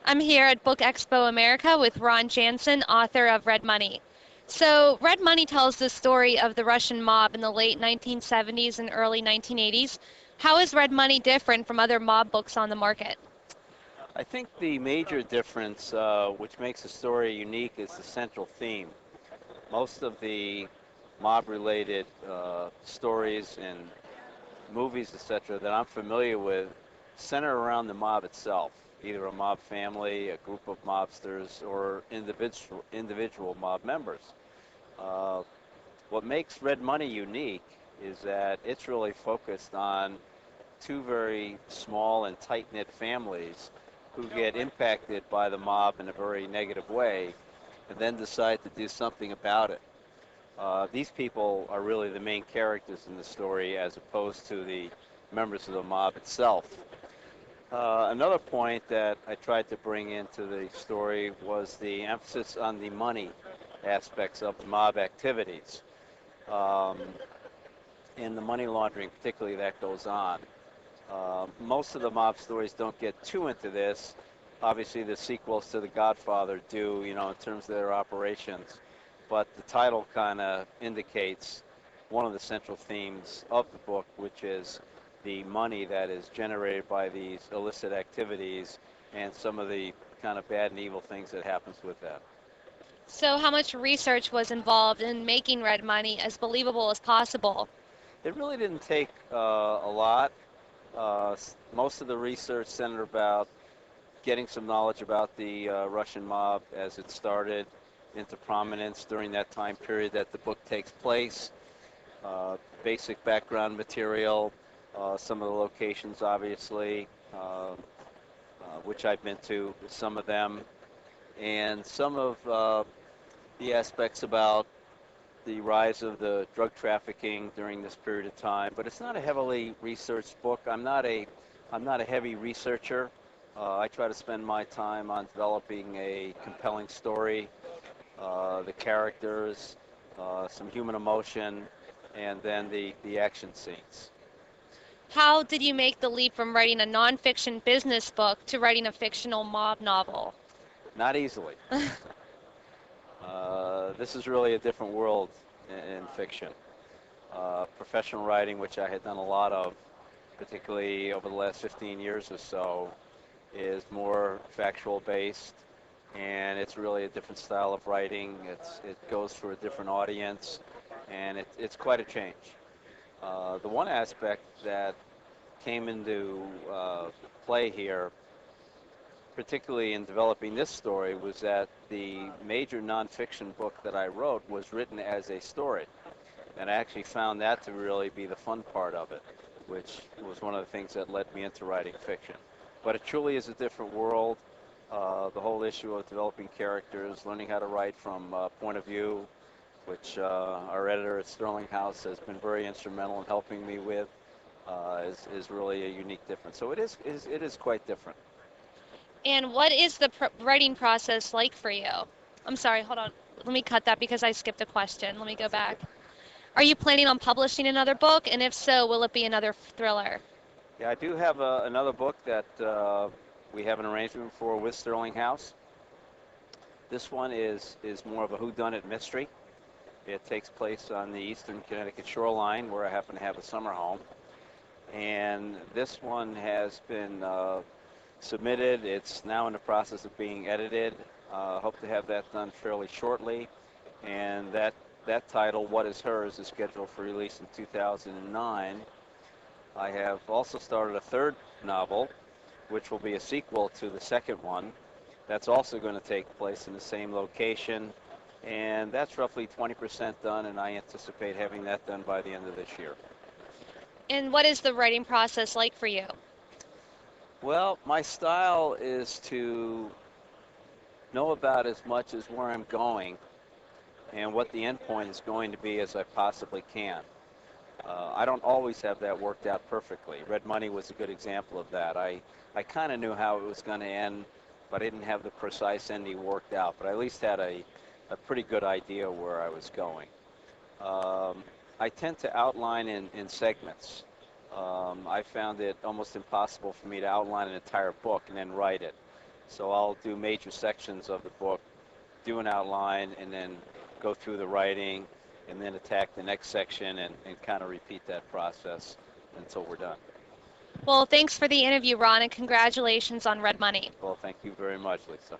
I'm here at Book Expo America with Ron Janson, author of Red Money. So, Red Money tells the story of the Russian mob in the late 1970s and early 1980s. How is Red Money different from other mob books on the market? I think the major difference, which makes the story unique, is the central theme. Most of the mob-related stories and movies, etc., that I'm familiar with center around the mob itself, either a mob family, a group of mobsters, or individual mob members. Uh, what makes Red Money unique is that it's really focused on two very small and tight-knit families who get impacted by the mob in a very negative way and then decide to do something about it. These people are really the main characters in the story as opposed to the members of the mob itself. Another point that I tried to bring into the story was the emphasis on the money aspects of the mob activities um, and the money laundering particularly that goes on. Most of the mob stories don't get too into this. Obviously, the sequels to The Godfather do, in terms of their operations. But the title kind of indicates one of the central themes of the book, which is the money that is generated by these illicit activities and some of the kind of bad and evil things that happens with that. So, how much research was involved in making Red Money as believable as possible? It really didn't take a lot. Most of the research centered about getting some knowledge about the Russian mob as it started into prominence during that time period that the book takes place. Basic background material, some of the locations, obviously, which I've been to, some of them, and some of the aspects about the rise of the drug trafficking during this period of time. But it's not a heavily researched book. I'm not a heavy researcher. I try to spend my time on developing a compelling story, the characters, some human emotion, and then the action scenes. How did you make the leap from writing a nonfiction business book to writing a fictional mob novel? Not easily. This is really a different world in fiction. Professional writing, which I had done a lot of, particularly over the last 15 years or so, is more factual based, and it's really a different style of writing. It goes for a different audience, and it's quite a change. The one aspect that came into play here, particularly in developing this story, was that the major nonfiction book that I wrote was written as a story. And I actually found that to really be the fun part of it, which was one of the things that led me into writing fiction. But it truly is a different world. The whole issue of developing characters, learning how to write from point of view, which our editor at Sterling House has been very instrumental in helping me with, is really a unique difference. So it is quite different. And what is the writing process like for you? I'm sorry, hold on. Let me cut that because I skipped a question. Let me go That's okay. back. Are you planning on publishing another book? And if so, will it be another thriller? Yeah, I do have another book that we have an arrangement for with Sterling House. This one is more of a whodunit mystery. It takes place on the eastern Connecticut shoreline where I happen to have a summer home. And this one has been submitted. It's now in the process of being edited. Hope to have that done fairly shortly. And that title, What Is Hers, is scheduled for release in 2009. I have also started a third novel, which will be a sequel to the second one. That's also going to take place in the same location, and that's roughly 20% done, and I anticipate having that done by the end of this year. And what is the writing process like for you? Well, my style is to know about as much as where I'm going and what the end point is going to be as I possibly can. I don't always have that worked out perfectly. Red Money was a good example of that. I kind of knew how it was going to end, but I didn't have the precise ending worked out. But I at least had a pretty good idea where I was going. Um, I tend to outline in segments. I found it almost impossible for me to outline an entire book and then write it. So I'll do major sections of the book, do an outline, and then go through the writing, and then attack the next section and kind of repeat that process until we're done. Well, thanks for the interview, Ron, and congratulations on Red Money. Well, thank you very much, Lisa.